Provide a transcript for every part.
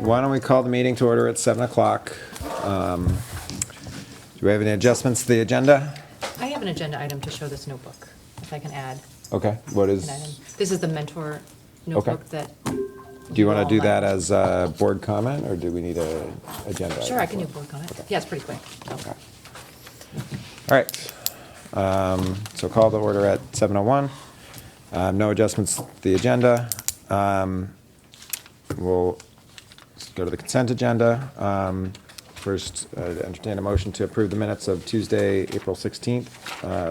why don't we call the meeting to order at 7 o'clock? Do we have any adjustments to the agenda? I have an agenda item to show this notebook, if I can add Okay, what an is, item. This is the mentor notebook that. do you want to all do that lent. as a board comment, or do we need a agenda item? Sure, I can for do it? board comment. Okay. Yeah, it's pretty quick. Okay. All right. So call to order at 7:01. No adjustments to the agenda. We'll go to the consent agenda. First, entertain a motion to approve the minutes of Tuesday, April 16th,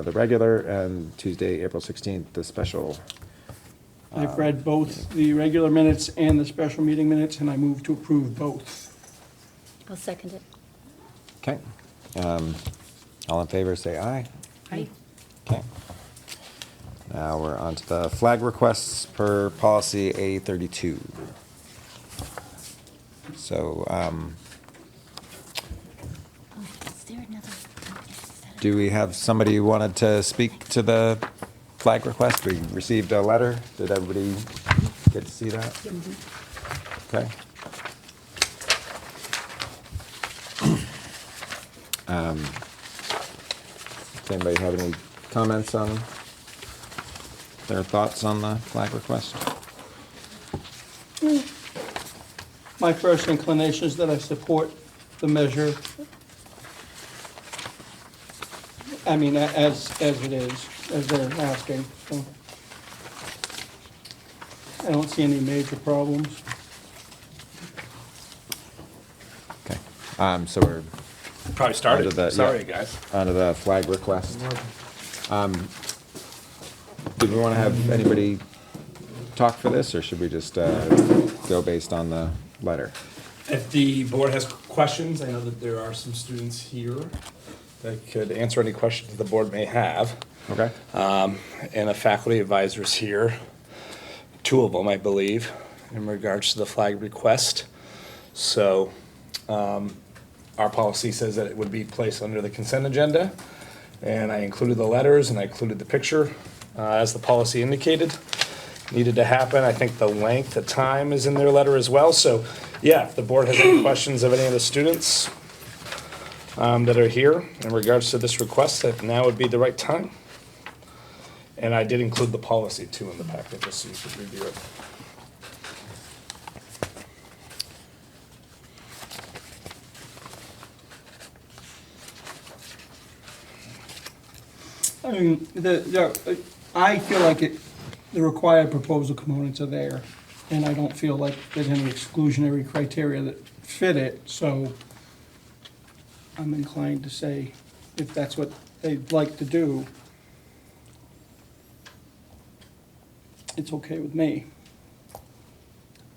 the regular, and Tuesday, April 16th, the special. I've read both the regular minutes and the special meeting minutes, and I move to approve both. I'll second it. Okay. All in favor, say aye. Aye. Okay. Now we're on to the flag requests per policy A32. So, Is there another? do we have somebody who wanted to speak to the flag request? We received a letter. Did everybody get to see that? Okay. Does anybody have any comments on their thoughts on the flag request? My first inclination is that I support the measure. I mean, as it is, as they're asking. So I don't see any major problems. Okay. So we're Probably started. Onto the- Sorry, yeah. guys. onto the flag request. Do we want to have anybody talk for this, or should we just go based on the letter? If the board has questions, I know that there are some students here that could answer any questions the board may have. Okay. And the faculty advisors here, two of them, I believe, in regards to the flag request. So, our policy says that it would be placed under the consent agenda, and I included the letters and I included the picture, as the policy indicated. Needed to happen. I think the length, the time is in their letter as well. So, yeah, if the board has any questions of any of the students that are here in regards to this request, that now would be the right time. And I did include the policy too in the packet, just so you could review it. I mean, I feel like the required proposal components are there, and I don't feel like there's any exclusionary criteria that fit it, so I'm inclined to say if that's what they'd like to do, it's okay with me.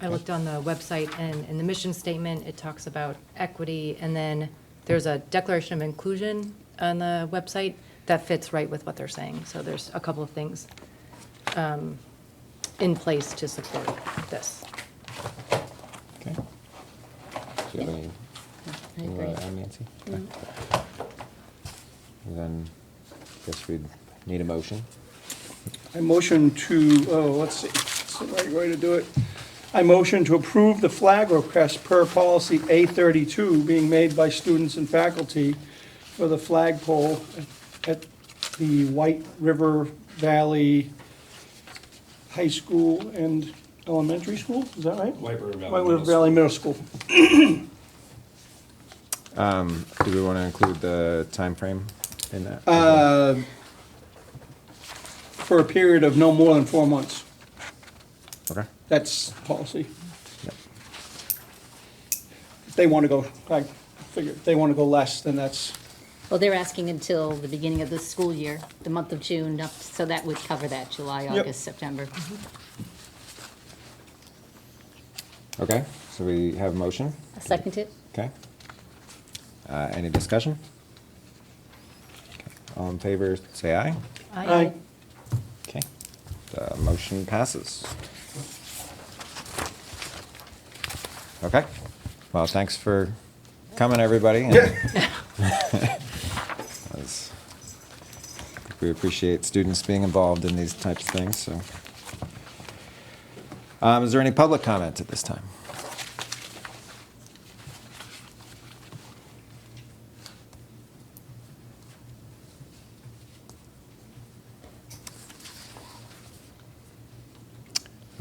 I looked on the website, and in the mission statement, it talks about equity, and then there's a declaration of inclusion on the website that fits right with what they're saying. So there's a couple of things in place to support this. Okay. Do you have any, I you agree. want to add, Nancy? Okay. Then, guess we'd need a motion. I motion to, let's see, what's the right way to do it? I motion to approve the flag request per policy A32 being made by students and faculty for the flagpole at the White River Valley High School and Elementary School, is that right? White River Valley White River Middle Valley Middle School. Do we want to include the time frame in that? For a period of no more than 4 months. Okay. That's policy. Yep. If they want to go, I figure, if they want to go less, then that's, Well, they're asking until the beginning of the school year, the month of June, so that would cover that, July, Yep. August, September. Okay, so we have a motion. I'll second it. Okay. Any discussion? Okay. All in favor, say aye. Aye. Okay. The motion passes. Okay. Well, thanks for coming, everybody. As- We appreciate students being involved in these types of things, so. Is there any public comment at this time?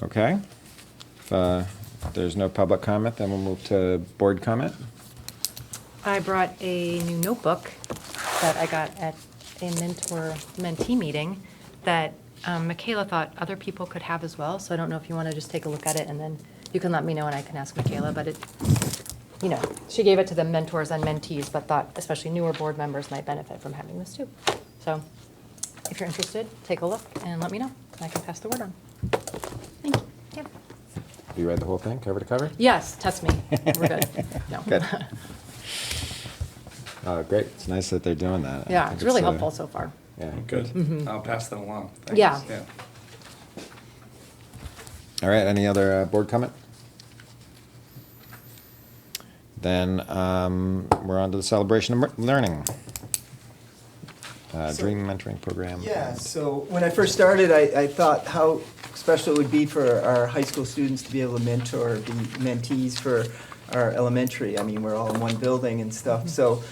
Okay. If there's no public comment, then we'll move to board comment. I brought a new notebook that I got at a mentor-mentee meeting that Michaela thought other people could have as well, so I don't know if you want to just take a look at it, and then you can let me know and I can ask Michaela, but it, you know, she gave it to the mentors and mentees, but thought especially newer board members might benefit from having this too. So if you're interested, take a look and let me know, and I can pass the word on. Thank you. Yeah. You read the whole thing, cover to cover? Yes, test me. We're good. No. Good. Great. It's nice that they're doing that. I Yeah, think it's really a- helpful so far. Yeah. Good. I'll pass that along. Thanks. Yeah. All right, any other board comment? Then we're on to the celebration of learning. Dream mentoring program. Yeah, so when I first started, I thought how special it would be for our high school students to be able to mentor the mentees for our elementary. I mean, we're all in one building and stuff. So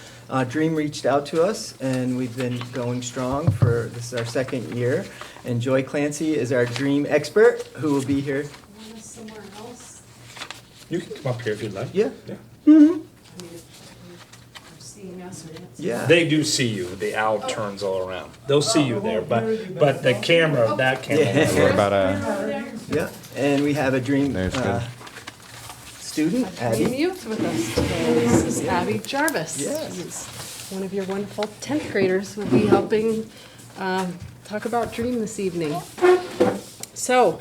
Dream reached out to us, and we've been going strong for, this is our second year. And Joy Clancy is our Dream expert, who will be here. Somewhere else. You can come up here if you'd like. Yeah. Yeah. I mean, if they're seeing us or not. Yeah. They do see you. The owl turns all around. They'll see you there, but the camera, that camera. Yeah. We're about a, Yeah, and we have a Dream There's good. student, Dream Abby. Youth with us today. This is Abby Jarvis. Yes. She's one of your wonderful 10th graders who will be helping talk about Dream this evening. So,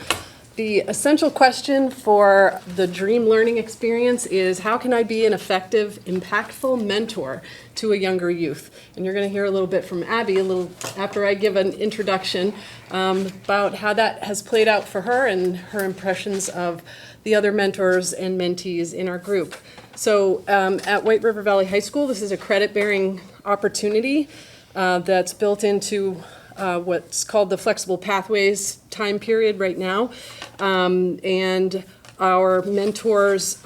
the essential question for the Dream learning experience is, how can I be an effective, impactful mentor to a younger youth? And you're going to hear a little bit from Abby a little after I give an introduction about how that has played out for her and her impressions of the other mentors and mentees in our group. So at White River Valley High School, this is a credit-bearing opportunity that's built into what's called the Flexible Pathways time period right now. And our mentors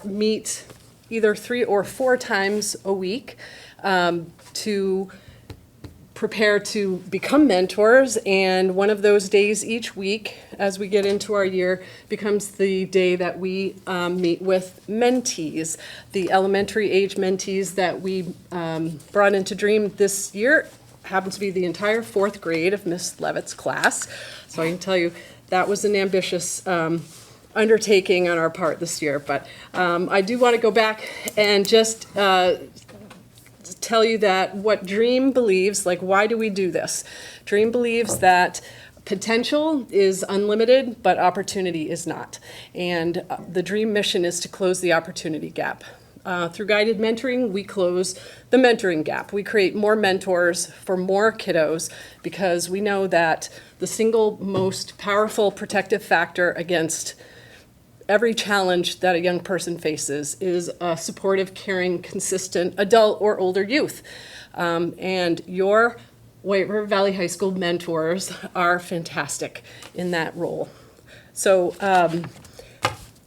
meet either 3 or 4 times a week to prepare to become mentors. And one of those days each week, as we get into our year, becomes the day that we meet with mentees. The elementary age mentees that we brought into Dream this year happened to be the entire 4th grade of Miss Levitt's class. So I can tell you that was an ambitious undertaking on our part this year. But I do want to go back and just tell you that what Dream believes, like, why do we do this? Dream believes that potential is unlimited, but opportunity is not. And the Dream mission is to close the opportunity gap. Through guided mentoring, we close the mentoring gap. We create more mentors for more kiddos because we know that the single most powerful protective factor against every challenge that a young person faces is a supportive, caring, consistent adult or older youth. And your White River Valley High School mentors are fantastic in that role. So,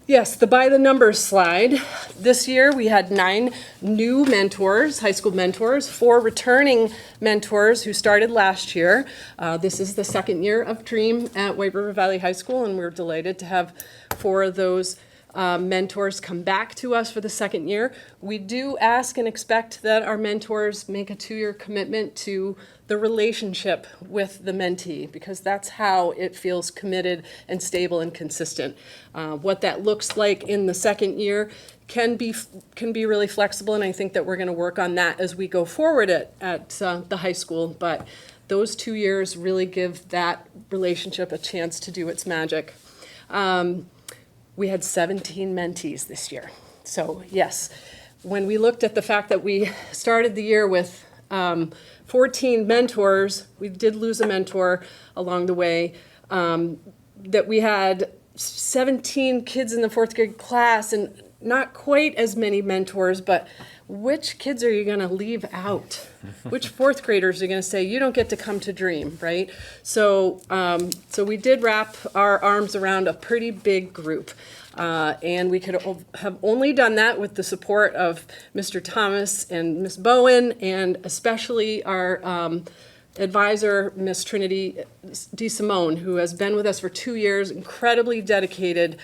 yes, the by the numbers slide. This year we had 9 new mentors, high school mentors, 4 returning mentors who started last year. This is the 2nd year of Dream at White River Valley High School, and we're delighted to have 4 of those mentors come back to us for the 2nd year. We do ask and expect that our mentors make a 2-year commitment to the relationship with the mentee, because that's how it feels committed and stable and consistent. What that looks like in the 2nd year can be really flexible, and I think that we're going to work on that as we go forward at the high school. But those 2 years really give that relationship a chance to do its magic. We had 17 mentees this year. So yes, when we looked at the fact that we started the year with 14 mentors, we did lose a mentor along the way, that we had 17 kids in the 4th grade class and not quite as many mentors, but which kids are you going to leave out? Which 4th graders are going to say, you don't get to come to Dream, right? So we did wrap our arms around a pretty big group. And we could have only done that with the support of Mr. Thomas and Miss Bowen, and especially our advisor, Miss Trinity DeSimone, who has been with us for 2 years, incredibly dedicated,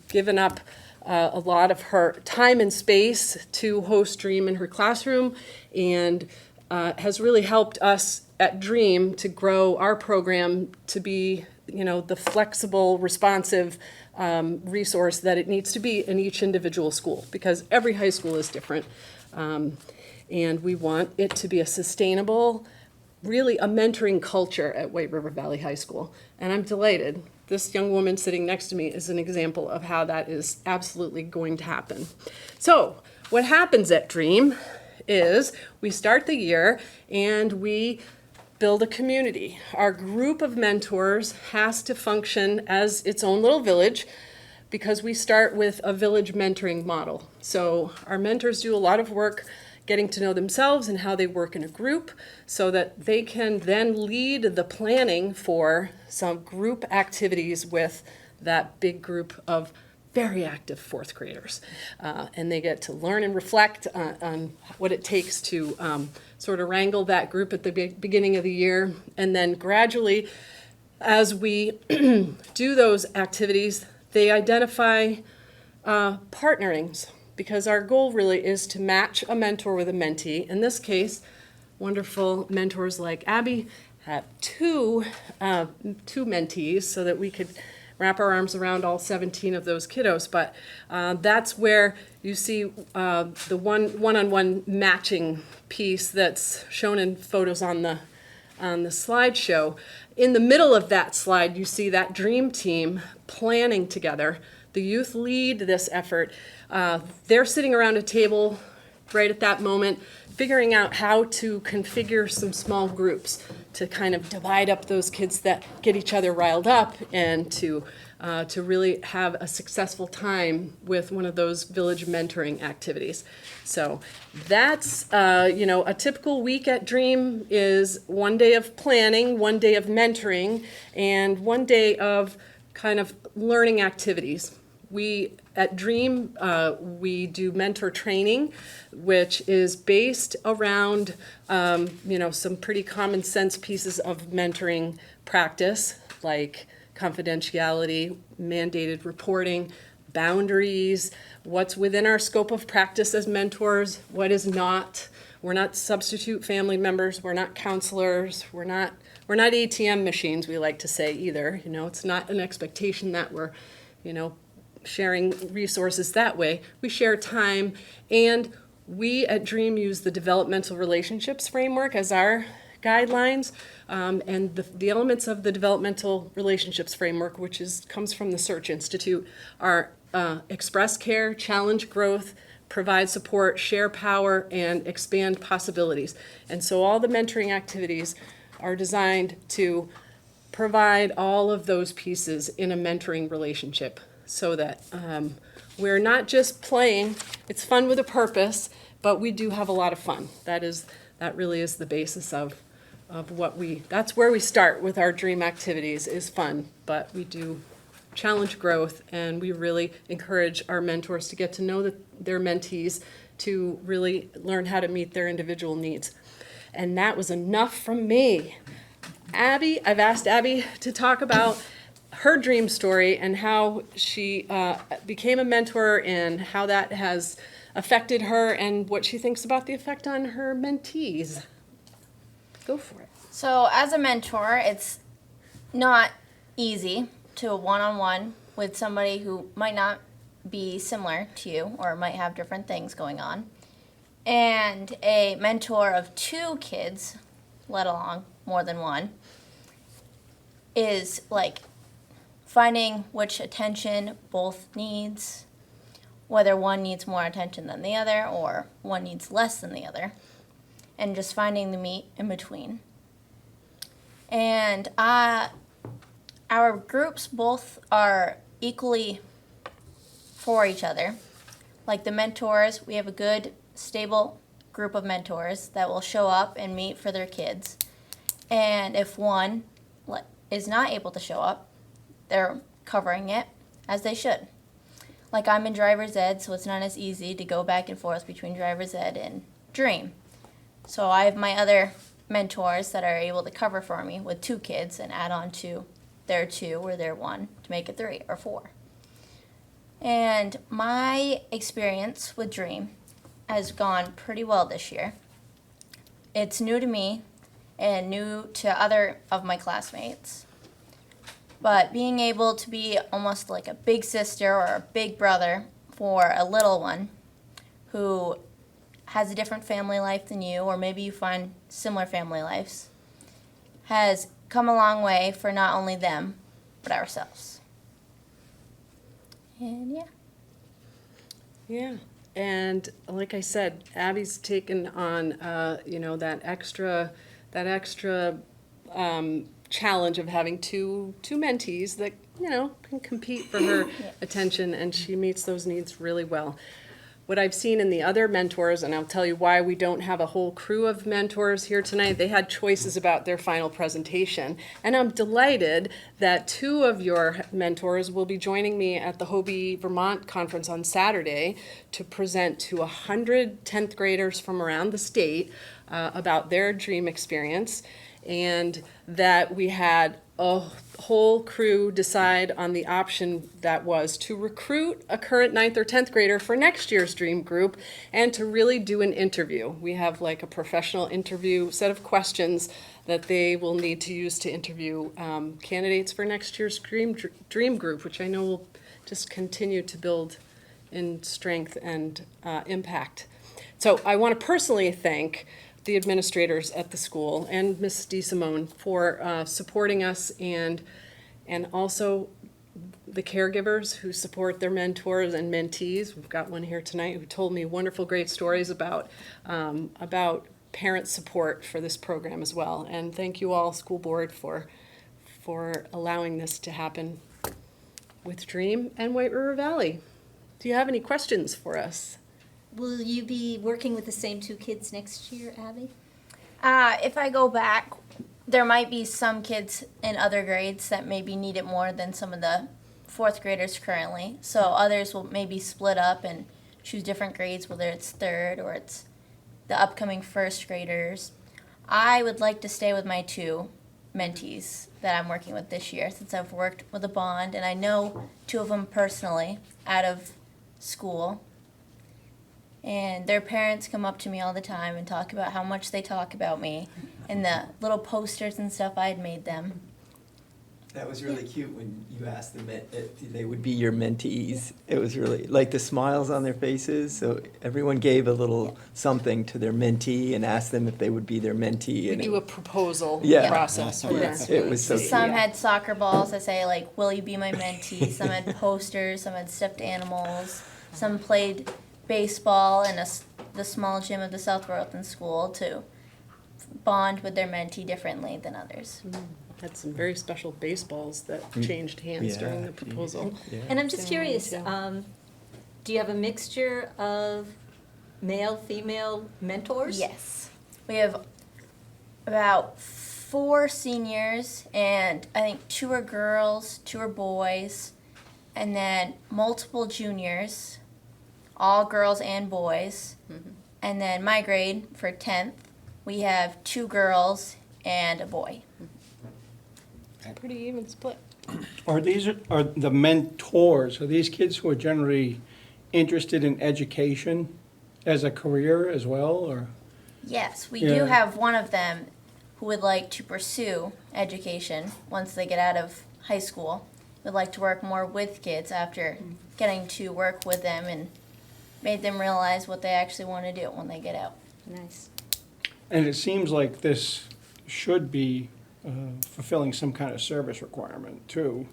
given up a lot of her time and space to host Dream in her classroom, and has really helped us at Dream to grow our program to be, the flexible, responsive resource that it needs to be in each individual school, because every high school is different. And we want it to be a sustainable, really a mentoring culture at White River Valley High School. And I'm delighted. This young woman sitting next to me is an example of how that is absolutely going to happen. So what happens at Dream is we start the year and we build a community. Our group of mentors has to function as its own little village, because we start with a village mentoring model. So our mentors do a lot of work getting to know themselves and how they work in a group, so that they can then lead the planning for some group activities with that big group of very active fourth graders. And they get to learn and reflect on what it takes to sort of wrangle that group at the beginning of the year. And then gradually, as we do those activities, they identify partnerings, because our goal really is to match a mentor with a mentee. In this case, wonderful mentors like Abby have two mentees, so that we could wrap our arms around all 17 of those kiddos. But that's where you see the one-on-one matching piece that's shown in photos on the slideshow. In the middle of that slide, you see that dream team planning together. The youth lead this effort. They're sitting around a table right at that moment, figuring out how to configure some small groups to kind of divide up those kids that get each other riled up, and to really have a successful time with one of those village mentoring activities. So that's, a typical week at Dream is 1 day of planning, 1 day of mentoring, and 1 day of kind of learning activities. We, at Dream, we do mentor training, which is based around, some pretty common sense pieces of mentoring practice, like confidentiality, mandated reporting, boundaries, what's within our scope of practice as mentors, what is not. We're not substitute family members, we're not counselors, we're not ATM machines, we like to say, either. It's not an expectation that we're, sharing resources that way. We share time, and we at Dream use the developmental relationships framework as our guidelines, and the elements of the developmental relationships framework, which comes from the Search Institute, are express care, challenge growth, provide support, share power, and expand possibilities. And so all the mentoring activities are designed to provide all of those pieces in a mentoring relationship, so that we're not just playing. It's fun with a purpose, but we do have a lot of fun. That really is the basis of that's where we start with our Dream activities, is fun, but we do challenge growth, and we really encourage our mentors to get to know their mentees, to really learn how to meet their individual needs. And that was enough from me. Abby, I've asked Abby to talk about her dream story and how she became a mentor, and how that has affected her, and what she thinks about the effect on her mentees. Go for it. So as a mentor, it's not easy to one-on-one with somebody who might not be similar to you, or might have different things going on. And a mentor of 2 kids, let alone more than one, is like finding which attention both needs, whether one needs more attention than the other, or one needs less than the other, and just finding the meat in between. And our groups both are equally for each other. Like the mentors, we have a good, stable group of mentors that will show up and meet for their kids. And if one is not able to show up, they're covering it as they should. Like I'm in driver's ed, so it's not as easy to go back and forth between driver's ed and Dream. So I have my other mentors that are able to cover for me with 2 kids and add on to their 2 or their 1 to make it 3 or 4. And my experience with Dream has gone pretty well this year. It's new to me and new to other of my classmates. But being able to be almost like a big sister or a big brother for a little one who has a different family life than you, or maybe you find similar family lives, has come a long way for not only them, but ourselves. And yeah. Yeah, and like I said, Abby's taken on, that extra challenge of having two mentees that, can compete for her attention, and she meets those needs really well. What I've seen in the other mentors, and I'll tell you why we don't have a whole crew of mentors here tonight, they had choices about their final presentation. And I'm delighted that 2 of your mentors will be joining me at the Hobie Vermont Conference on Saturday to present to 100 10th graders from around the state about their dream experience. And that we had a whole crew decide on the option that was to recruit a current 9th or 10th grader for next year's dream group and to really do an interview. We have like a professional interview set of questions that they will need to use to interview candidates for next year's dream group, which I know will just continue to build in strength and impact. So I want to personally thank the administrators at the school and Ms. DeSimone for supporting us, and also the caregivers who support their mentors and mentees. We've got one here tonight who told me wonderful, great stories about parent support for this program as well. And thank you all, school board, for allowing this to happen with Dream and White River Valley. Do you have any questions for us? Will you be working with the same 2 kids next year, Abby? If I go back, there might be some kids in other grades that maybe need it more than some of the 4th graders currently. So others will maybe split up and choose different grades, whether it's 3rd or it's the upcoming 1st graders. I would like to stay with my 2 mentees that I'm working with this year, since I've worked with a bond and I know 2 of them personally out of school. And their parents come up to me all the time and talk about how much they talk about me and the little posters and stuff I had made them. That was really cute when you asked them if they would be your mentees. It was really, like the smiles on their faces, so everyone gave a little something to their mentee and asked them if they would be their mentee. We and do a proposal Yeah. process. Yeah. where- It was so cute. Some had soccer balls that say like, will you be my mentee? Some had posters, some had stuffed animals. Some played baseball in the small gym of the South Royalton School to bond with their mentee differently than others. Had some very special baseballs that changed hands Yeah. during the proposal. Yeah. And I'm just So, curious, yeah. do you have a mixture of male, female mentors? Yes. We have about 4 seniors, and I think 2 are girls, 2 are boys, and then multiple juniors, all girls and boys. And then my grade for 10th, we have 2 girls and a boy. Pretty even split. Are the mentors, are these kids who are generally interested in education as a career as well, or? Yes, we Yeah. do have one of them who would like to pursue education once they get out of high school. Would like to work more with kids after getting to work with them and made them realize what they actually want to do when they get out. Nice. And it seems like this should be fulfilling some kind of service requirement too,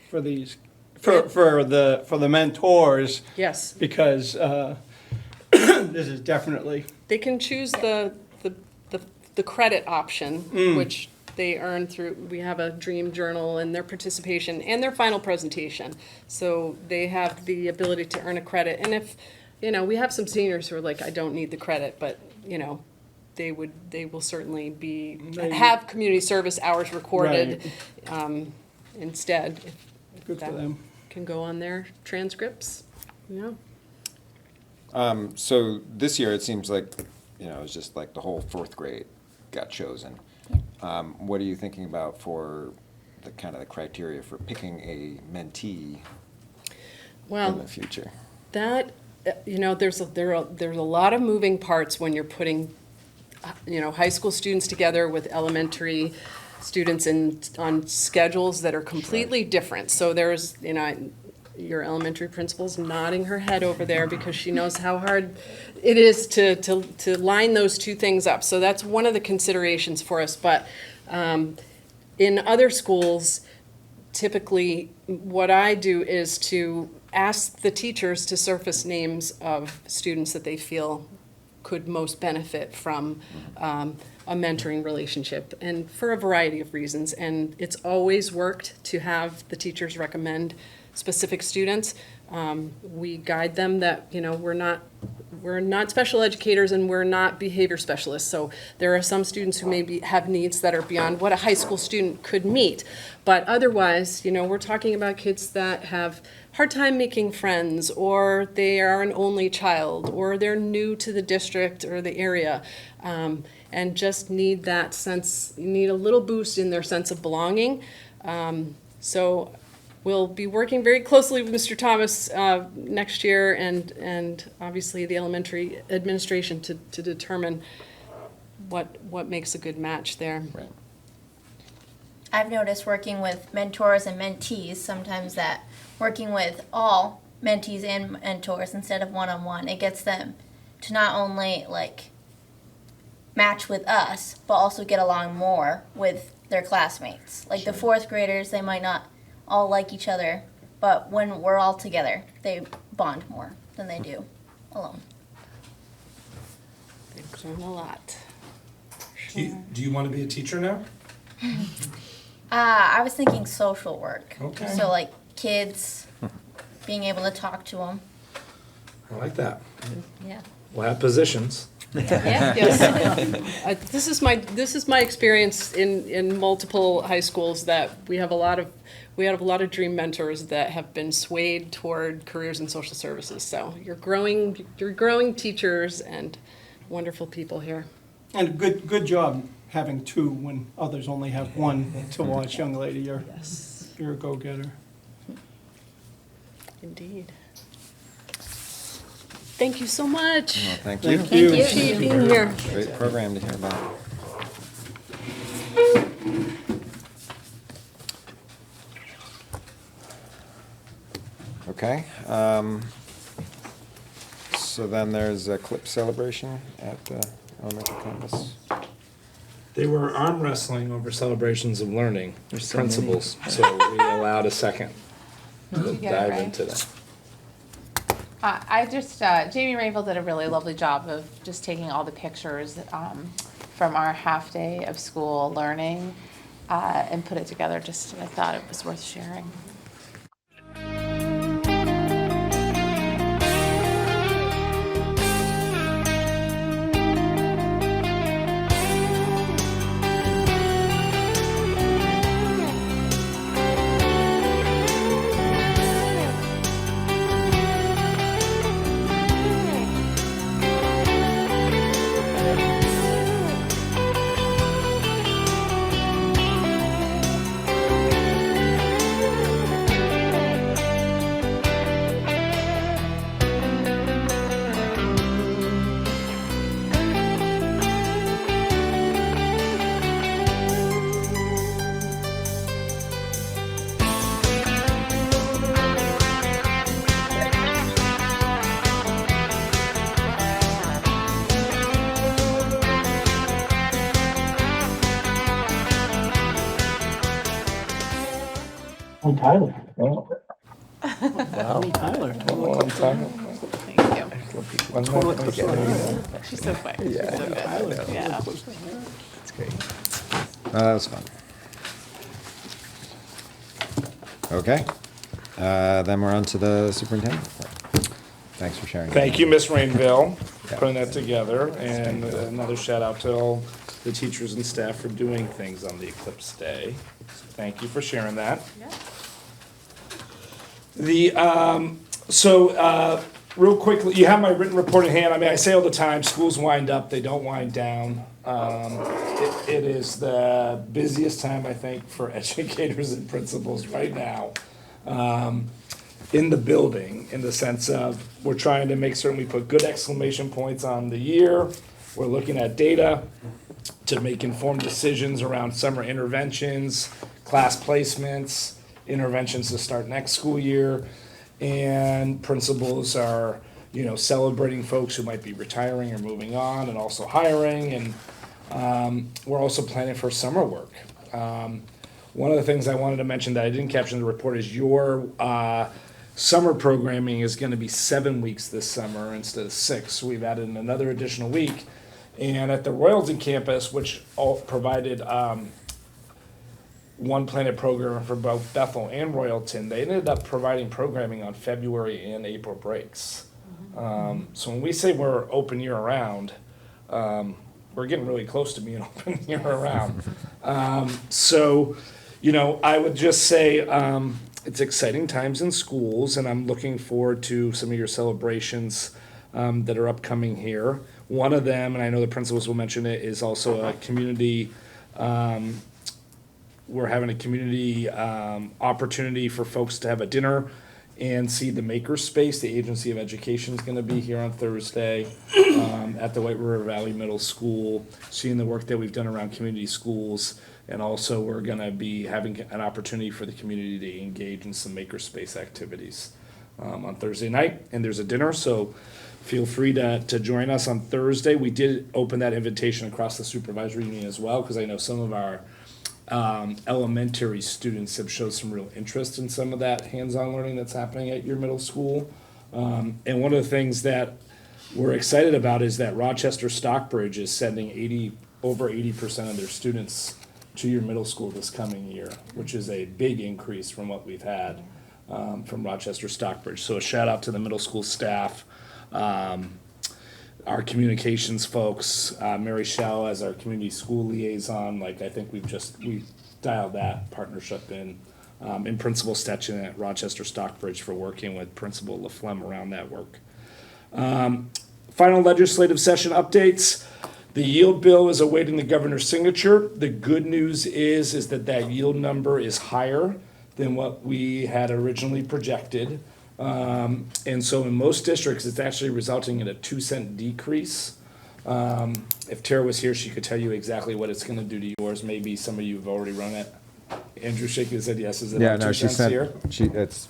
for these, for the mentors, Yes, because this is definitely, they can choose the credit option, which they earn through, we have a dream journal and their participation and their final presentation. So they have the ability to earn a credit. And if, we have some seniors who are like, I don't need the credit, but, they will certainly have community service hours recorded instead. if good for that them. Can go on their transcripts, So this year, it seems like, it's just like the whole 4th grade got chosen. What are you thinking about for the kind of the criteria for picking a mentee in Well, the future? that, there's a lot of moving parts when you're putting, high school students together with elementary students on schedules that are completely different. So there's, your elementary principal's nodding her head over there because she knows how hard it is to line those two things up. So that's one of the considerations for us. But in other schools, typically, what I do is to ask the teachers to surface names of students that they feel could most benefit from a mentoring relationship, and for a variety of reasons. And it's always worked to have the teachers recommend specific students. We guide them that, we're not special educators and we're not behavior specialists. So there are some students who maybe have needs that are beyond what a high school student could meet. But otherwise, we're talking about kids that have hard time making friends, or they are an only child, or they're new to the district or the area, and just need that sense, need a little boost in their sense of belonging. So we'll be working very closely with Mr. Thomas next year, and obviously the elementary administration to determine what makes a good match there. Right. I've noticed working with mentors and mentees, sometimes that working with all mentees and mentors instead of one-on-one, it gets them to not only match with us, but also get along more with their classmates. Like the fourth graders, they might not all like each other, but when we're all together, they bond more than they do alone. They've learned a lot. Do you want to be a teacher now? I was thinking social work. Okay. So kids, being able to talk to them. I like that. Yeah. We'll have positions. Yes. This is my experience in multiple high schools, that we have a lot of dream mentors that have been swayed toward careers in social services. So you're growing teachers and wonderful people here. And good job having two when others only have one to watch, young lady. You're a go-getter. Indeed. Thank you so much. Well, thank you. Thank you. Appreciate being here. Great program to hear about. Okay. So then there's a clip celebration at the elementary campus. They were arm wrestling over celebrations of learning so many. principles, so we allowed a second to get it dive right? into that. Jamie Rainville did a really lovely job of just taking all the pictures from our half day of school learning and put it together. I thought it was worth sharing. Tyler. Wow. Tyler. Thank you. She's so quick. She's so good. Yeah. That's great. That was fun. Okay. Then we're on to the superintendent report. Thanks for sharing. Thank you, Ms. Rainville, for Yeah. putting that together, and another shout out to all the teachers and staff for doing things on the Eclipse Day. So thank you for sharing that. real quickly, you have my written report in hand. I mean, I say all the time, schools wind up, they don't wind down. It is the busiest time, I think, for educators and principals right now in the building, in the sense of we're trying to make certain we put good exclamation points on the year. We're looking at data to make informed decisions around summer interventions, class placements, interventions to start next school year. And principals are, celebrating folks who might be retiring or moving on, and also hiring. And we're also planning for summer work. One of the things I wanted to mention that I didn't capture in the report is your summer programming is going to be 7 weeks this summer instead of 6. So we've added another additional week. And at the Royalton campus, which provided One Planet program for both Bethel and Royalton, they ended up providing programming on February and April breaks. So when we say we're open year round, we're getting really close to being open year round. So, I would just say it's exciting times in schools, and I'm looking forward to some of your celebrations that are upcoming here. One of them, and I know the principals will mention it, is also a community. We're having a community opportunity for folks to have a dinner and see the Makerspace. The Agency of Education is going to be here on Thursday at the White River Valley Middle School, seeing the work that we've done around community schools. And also, we're going to be having an opportunity for the community to engage in some Makerspace activities on Thursday night. And there's a dinner, so feel free to join us on Thursday. We did open that invitation across the supervisory union as well, because I know some of our elementary students have showed some real interest in some of that hands-on learning that's happening at your middle school. And one of the things that we're excited about is that Rochester Stockbridge is sending over 80% of their students to your middle school this coming year, which is a big increase from what we've had from Rochester Stockbridge. So a shout out to the middle school staff, our communications folks, Mary Shell as our community school liaison. I think we've dialed that partnership in, and Principal Stetchen at Rochester Stockbridge for working with Principal LaFlemme around that work. Final legislative session updates. The yield bill is awaiting the governor's signature. The good news is that yield number is higher than what we had originally projected. And so in most districts, it's actually resulting in a 2-cent decrease. If Tara was here, she could tell you exactly what it's going to do to yours. Maybe some of you have already run it. Andrew shaking his head yes. Is it on 2 cents here?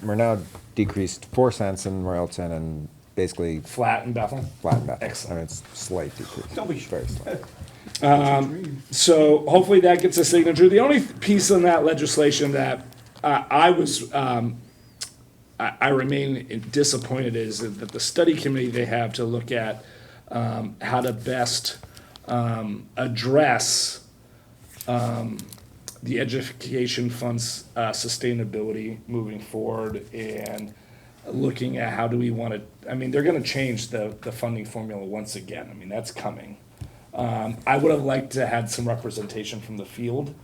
We're now decreased 4 cents in Royalton and basically Flat in Bethel? flat in Bethel. Excellent. I mean, it's slight decrease. Don't be Very slight. So hopefully that gets a signature. The only piece on that legislation that I remain disappointed is that the study committee they have to look at how to best address the education fund's sustainability moving forward, and looking at how do we want to, they're going to change the funding formula once again. That's coming. I would have liked to had some representation from the field.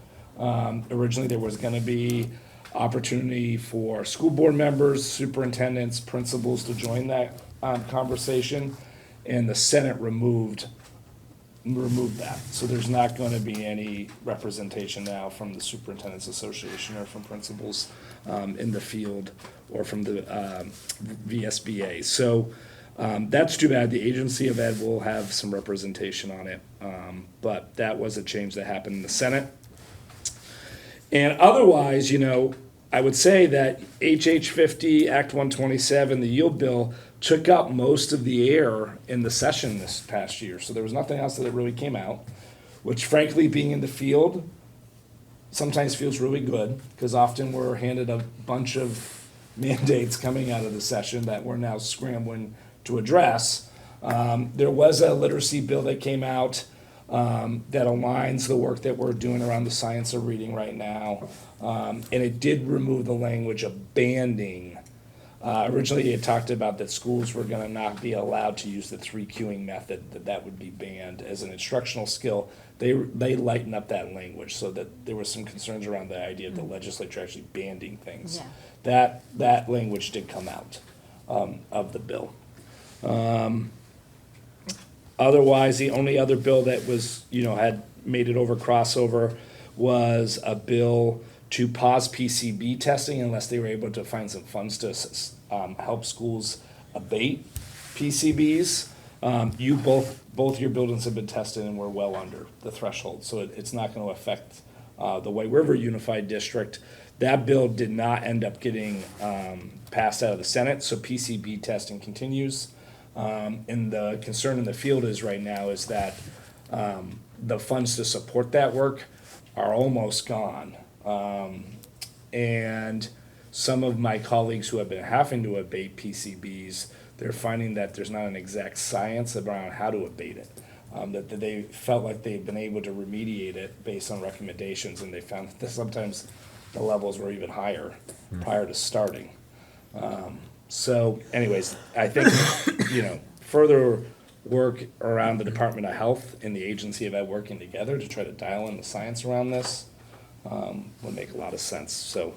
Originally, there was going to be opportunity for school board members, superintendents, principals to join that conversation, and the Senate removed that. So there's not going to be any representation now from the Superintendents Association or from principals in the field or from the VSBA. So that's too bad. The Agency of Ed will have some representation on it, but that was a change that happened in the Senate. And otherwise, I would say that HH 50, Act 127, the yield bill, took up most of the air in the session this past year. So there was nothing else that really came out, which frankly, being in the field, sometimes feels really good, because often we're handed a bunch of mandates coming out of the session that we're now scrambling to address. There was a literacy bill that came out that aligns the work that we're doing around the science of reading right now. And it did remove the language of banding. Originally, it talked about that schools were going to not be allowed to use the 3-cueing method, that would be banned as an instructional skill. They lightened up that language so that there was some concerns around the idea of the legislature actually banding things. Yeah. That language did come out of the bill. Otherwise, the only other bill that was, had made it over crossover was a bill to pause PCB testing unless they were able to find some funds to help schools abate PCBs. Both your buildings have been tested and we're well under the threshold, so it's not going to affect the White River Unified District. That bill did not end up getting passed out of the Senate, so PCB testing continues. And the concern in the field is right now is that the funds to support that work are almost gone. And some of my colleagues who have been having to abate PCBs, they're finding that there's not an exact science around how to abate it. That they felt like they've been able to remediate it based on recommendations, and they found that sometimes the levels were even higher prior to starting. So anyways, I think, further work around the Department of Health and the Agency of Ed working together to try to dial in the science around this would make a lot of sense. So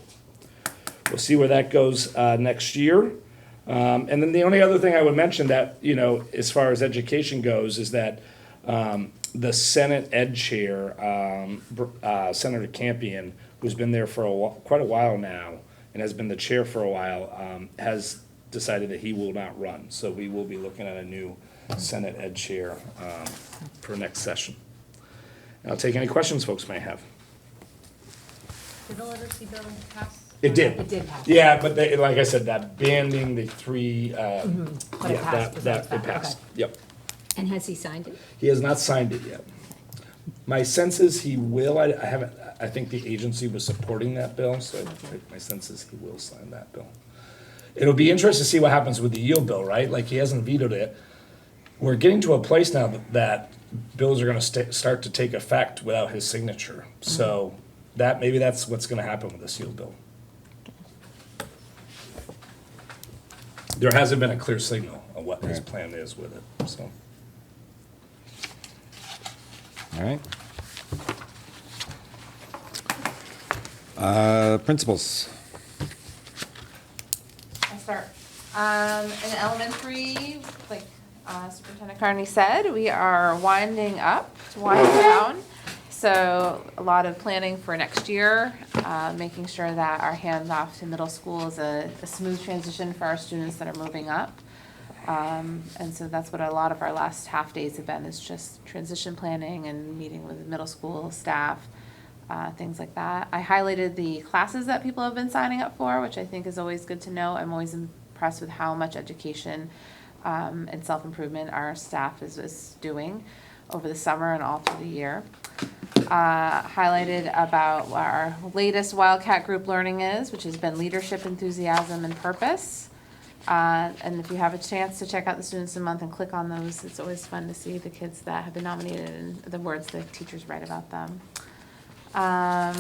we'll see where that goes next year. And then the only other thing I would mention that, as far as education goes, is that the Senate Ed Chair, Senator Campion, who's been there for quite a while now and has been the chair for a while, has decided that he will not run. So we will be looking at a new Senate Ed Chair for next session. And I'll take any questions folks may have. Did the literacy bill pass? It did. It did pass. Yeah, but like I said, that banding the three, But it passed, that besides it that, passed. okay. Yep. And has he signed it? He has not signed it yet. My sense is he will. I haven't, I think the agency was supporting that bill, so my sense is he will sign that bill. It'll be interesting to see what happens with the yield bill, right? Like, he hasn't vetoed it. We're getting to a place now that bills are gonna start to take effect without his signature. So maybe that's what's gonna happen with this yield bill. There hasn't been a clear signal of what his Right. plan is with it, so. All right. Principals. I'll start. In elementary, like Superintendent Carney said, we are winding down. So a lot of planning for next year, making sure that our handoff to middle school is a smooth transition for our students that are moving up. And so that's what a lot of our last half days have been, is just transition planning and meeting with middle school staff, things like that. I highlighted the classes that people have been signing up for, which I think is always good to know. I'm always impressed with how much education and self-improvement our staff is doing over the summer and all through the year. Highlighted about what our latest Wildcat group learning is, which has been leadership, enthusiasm, and purpose. And if you have a chance to check out the Students of the Month and click on those, it's always fun to see the kids that have been nominated and the words the teachers write about them. I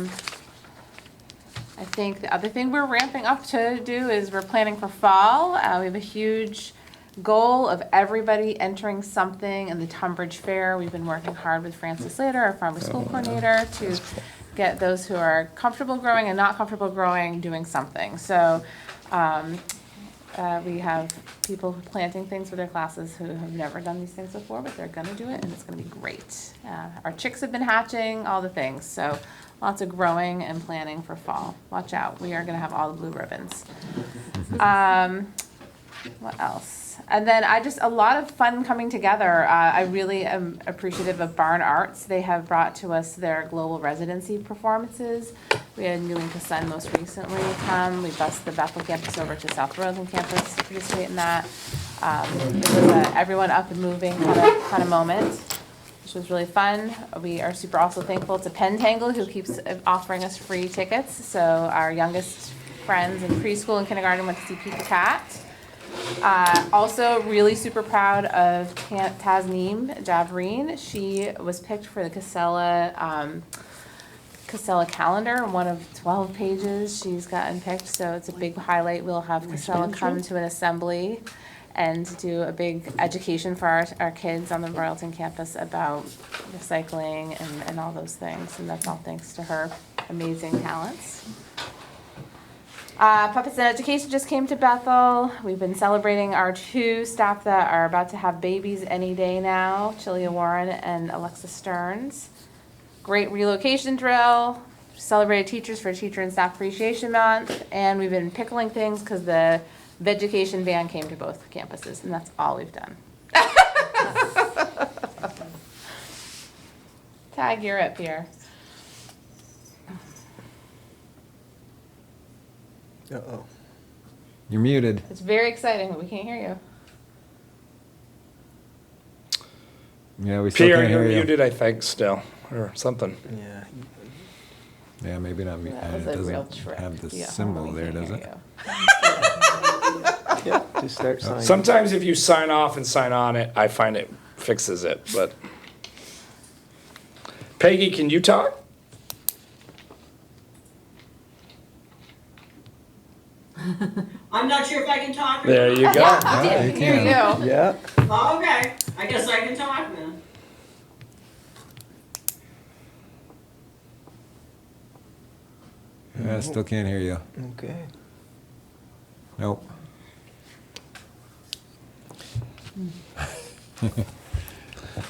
think the other thing we're ramping up to do is we're planning for fall. We have a huge goal of everybody entering something in the Tunbridge Fair. We've been working hard with Francis Slater, our farm to school coordinator, to get those who are comfortable growing and not comfortable growing doing something. So we have people planting things for their classes who have never done these things before, but they're going to do it, and it's going to be great. Our chicks have been hatching, all the things. So lots of growing and planning for fall. Watch out. We are going to have all the blue ribbons. What else? And then a lot of fun coming together. I really am appreciative of Barn Arts. They have brought to us their global residency performances. We had New England Sun most recently come. We bussed the Bethel campus over to South Burlington campus to participate in that. It was a everyone up and moving kind of moment, which was really fun. We are super also thankful to Pentangle, who keeps offering us free tickets. So our youngest friends in preschool and kindergarten went to see Pete the Cat. Also really super proud of Tasneem Javreen. She was picked for the Casella calendar, one of 12 pages she's gotten picked, so it's a big highlight. We'll have Casella come to an assembly and do a big education for our kids on the Royalton campus about recycling and all those things, and that's all thanks to her amazing talents. Puppets in Education just came to Bethel. We've been celebrating our 2 staff that are about to have babies any day now, Chilia Warren and Alexa Stearns. Great relocation drill. Celebrated teachers for Teacher and Staff Appreciation Month. And we've been pickling things because the Vegetation van came to both campuses, and that's all we've done. Tag, you're up here. Uh-oh. You're muted. It's very exciting, but we can't hear you. Yeah, we still Pierre, can't you're hear you. muted, I think, still, or something. Yeah. Yeah, maybe not. That was It a real doesn't trick. have the Yeah, symbol we there, can't does hear it? you. Yeah, just start signing. Sometimes if you sign off and sign on it, I find it fixes it, but. Peggy, can you talk? I'm not sure if I can talk. Or There you go. Yeah, We you can hear can. you. Yeah. Oh, okay, I guess I can talk then. Yeah, still can't hear you. Okay. Nope.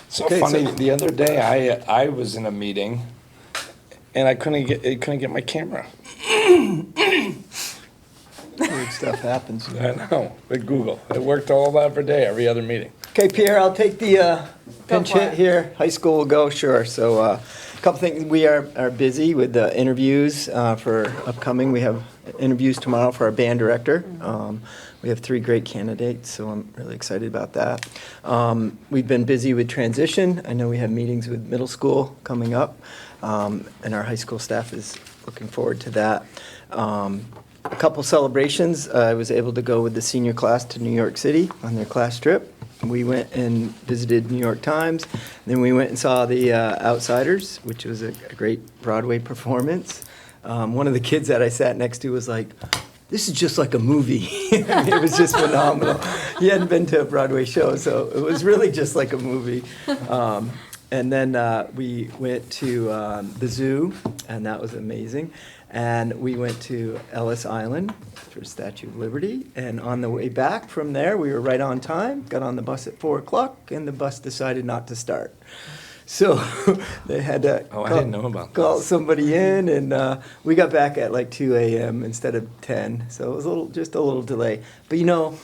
So Okay, funny, so- the other day I was in a meeting and I couldn't get my camera. Weird stuff happens. I know, with Google. It worked all every day, every other meeting. Okay, Pierre, I'll take the pinch for hit it. here. High school will go, sure. So a couple things. We are busy with the interviews for upcoming. We have interviews tomorrow for our band director. We have 3 great candidates, so I'm really excited about that. We've been busy with transition. I know we have meetings with middle school coming up, and our high school staff is looking forward to that. A couple celebrations. I was able to go with the senior class to New York City on their class trip. We went and visited New York Times. Then we went and saw the Outsiders, which was a great Broadway performance. One of the kids that I sat next to was like, "This is just like a movie." I mean, it was just phenomenal. He hadn't been to a Broadway show, so it was really just like a movie. And then we went to the zoo, and that was amazing. And we went to Ellis Island for Statue of Liberty. And on the way back from there, we were right on time, got on the bus at 4 o'clock, and the bus decided not to start. So they had to Oh, I didn't know about call this. somebody in, and we got back at like 2 a.m. instead of 10. So it was just a little delay. But you know,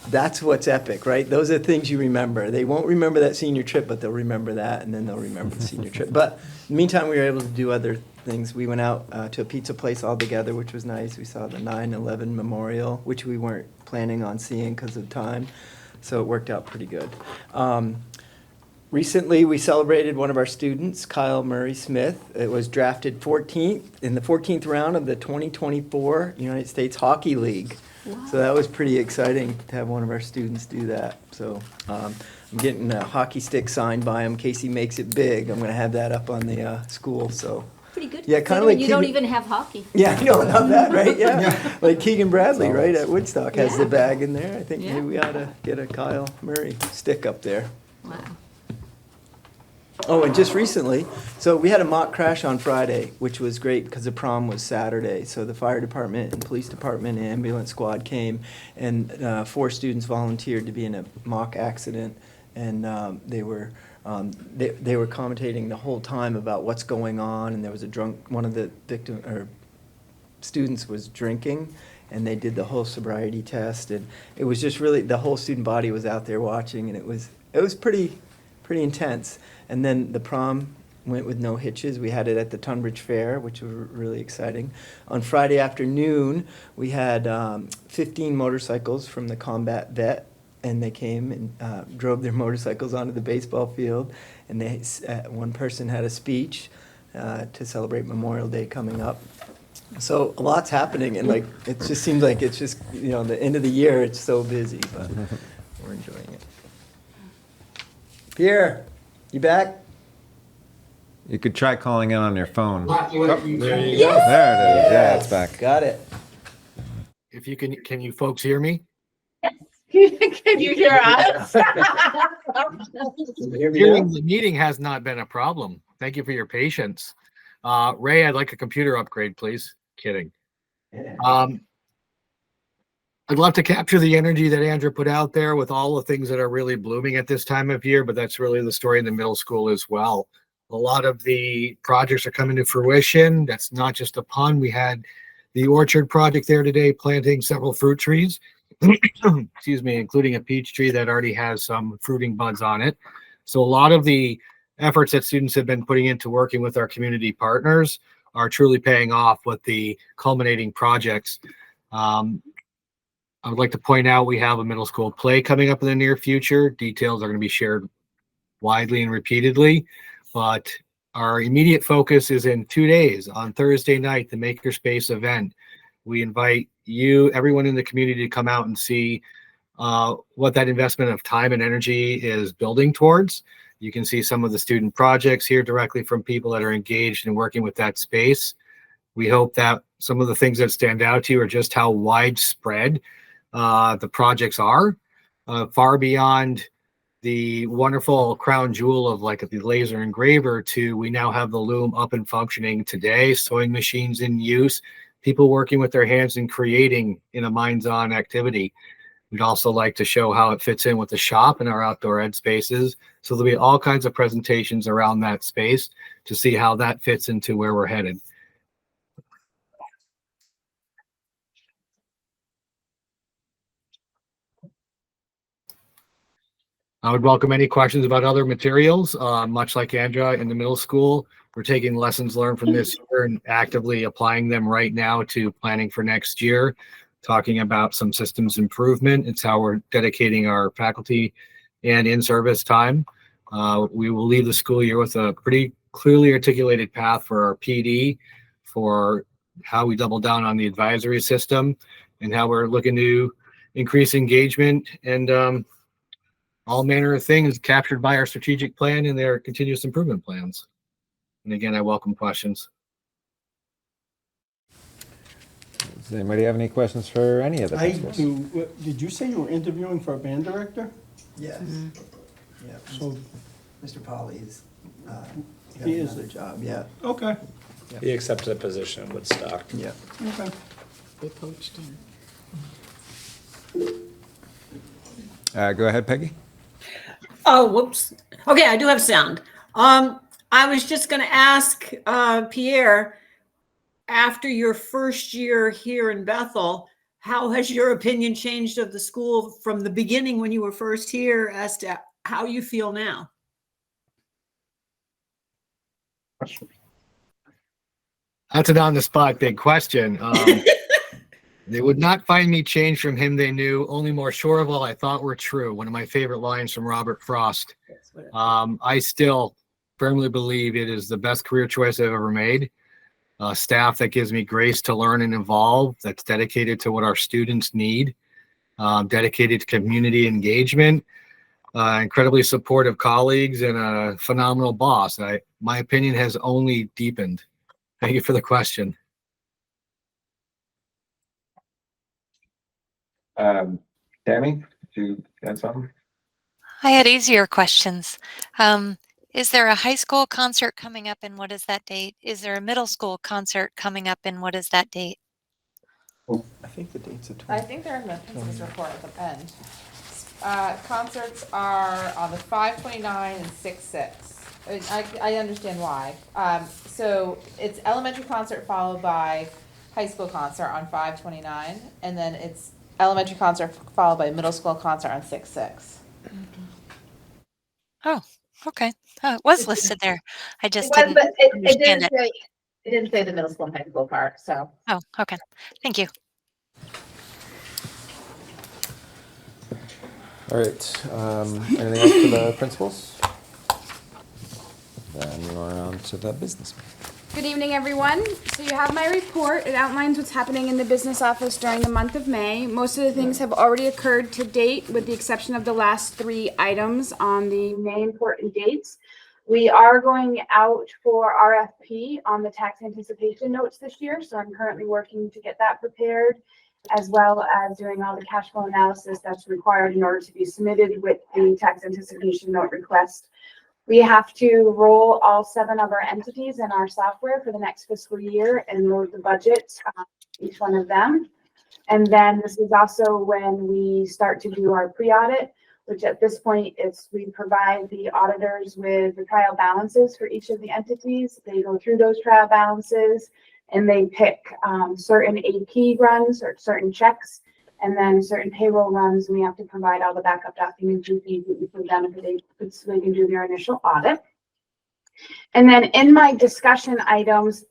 that's what's epic, right? Those are things you remember. They won't remember that senior trip, but they'll remember that, and then they'll remember the senior trip. But in the meantime, we were able to do other things. We went out to a pizza place all together, which was nice. We saw the 9/11 memorial, which we weren't planning on seeing because of time. So it worked out pretty good. Recently, we celebrated one of our students, Kyle Murray Smith. It was drafted 14th in the 14th round of the 2024 United States Hockey League. So that was pretty exciting to have one of our students do that. So I'm getting a hockey stick signed by him in case he makes it big. I'm going to have that up on the school. So Pretty good. Yeah, kinda considering like you don't Keegan- even have hockey. yeah, I know about that, right? Yeah, like Keegan Bradley, right at Woodstock has the Yeah. bag in there. I think Yeah. maybe we ought to get a Kyle Murray stick up there. Wow. Oh, and just recently, so we had a mock crash on Friday, which was great because the prom was Saturday. So the fire department and police department and ambulance squad came, and 4 students volunteered to be in a mock accident, and they were commentating the whole time about what's going on. And there was a drunk. One of the students was drinking, and they did the whole sobriety test, and it was just really the whole student body was out there watching, and it was pretty intense. And then the prom went with no hitches. We had it at the Tunbridge Fair, which was really exciting. On Friday afternoon, we had 15 motorcycles from the combat vet, and they came and drove their motorcycles onto the baseball field. And one person had a speech to celebrate Memorial Day coming up. So a lot's happening, and like it just seems like it's just the end of the year. It's so busy, but we're enjoying it. Pierre, you back? You could try calling in on your phone. There you go. There it is. Yeah, it's back. Got it. If you can you folks hear me? Can you hear us? Hearing the meeting has not been a problem. Thank you for your patience. Ray, I'd like a computer upgrade, please. Kidding. I'd love to capture the energy that Andrew put out there with all the things that are really blooming at this time of year, but that's really the story in the middle school as well. A lot of the projects are coming to fruition. That's not just a pun. We had the orchard project there today, planting several fruit trees, excuse me, including a peach tree that already has some fruiting buds on it. So a lot of the efforts that students have been putting into working with our community partners are truly paying off with the culminating projects. I would like to point out we have a middle school play coming up in the near future. Details are going to be shared widely and repeatedly, but our immediate focus is in 2 days on Thursday night, the Makerspace event. We invite you, everyone in the community, to come out and see what that investment of time and energy is building towards. You can see some of the student projects here directly from people that are engaged in working with that space. We hope that some of the things that stand out to you are just how widespread the projects are, far beyond the wonderful crown jewel of like the laser engraver to we now have the loom up and functioning today, sewing machines in use, people working with their hands and creating in a minds-on activity. We'd also like to show how it fits in with the shop and our outdoor ed spaces. So there'll be all kinds of presentations around that space to see how that fits into where we're headed. I would welcome any questions about other materials. Much like Andrea in the middle school, we're taking lessons learned from this year and actively applying them right now to planning for next year, talking about some systems improvement. It's how we're dedicating our faculty and in-service time. We will leave the school year with a pretty clearly articulated path for our PD, for how we double down on the advisory system, and how we're looking to increase engagement and all manner of things captured by our strategic plan and their continuous improvement plans. And again, I welcome questions. Does anybody have any questions for any of the I principals? do. Did you say you were interviewing for a band director? Yes. Yeah, So, Mr. Polly is, got He is- another job, yeah, okay, He accepted a position in Woodstock. yeah. okay. They poached him. Go ahead, Peggy. Oh, whoops. Okay, I do have sound. I was just going to ask Pierre, after your first year here in Bethel, how has your opinion changed of the school from the beginning when you were first here as to how you feel now? That's an on-the-spot big question. They would not find me changed from him they knew, only more sure of all I thought were true. One of my favorite lines from Robert Frost. I still firmly believe it is the best career choice I've ever made. Staff that gives me grace to learn and evolve, that's dedicated to what our students need, dedicated to community engagement, incredibly supportive colleagues, and a phenomenal boss. My opinion has only deepened. Thank you for the question. Tammy, did you add something? I had easier questions. Is there a high school concert coming up and what is that date? Is there a middle school concert coming up and what is that date? I think the date's the I 20th. think they're in the principal's report at the end. Concerts are on the 5/29 and 6/6. I understand why. So it's elementary concert followed by high school concert on 5/29, and then it's elementary concert followed by middle school concert on 6/6. Oh, okay. Oh, it was listed there. I just It was, didn't but it understand didn't say, it didn't say the middle school and high school part, so. Oh, okay. Thank you. All right, anything else for the principals? Then we're on to the business. Good evening, everyone. So you have my report. It outlines what's happening in the business office during the month of May. Most of the things have already occurred to date, with the exception of the last 3 items on the May important dates. We are going out for RFP on the tax anticipation notes this year, so I'm currently working to get that prepared, as well as doing all the cash flow analysis that's required in order to be submitted with the tax anticipation note request. We have to roll all 7 of our entities in our software for the next fiscal year and load the budget, each one of them. And then this is also when we start to do our pre-audit, which at this point is we provide the auditors with the trial balances for each of the entities. They go through those trial balances and they pick certain AP runs or certain checks and then certain payroll runs. And we have to provide all the backup documentation for them so they can do their initial audit. And then in my discussion items,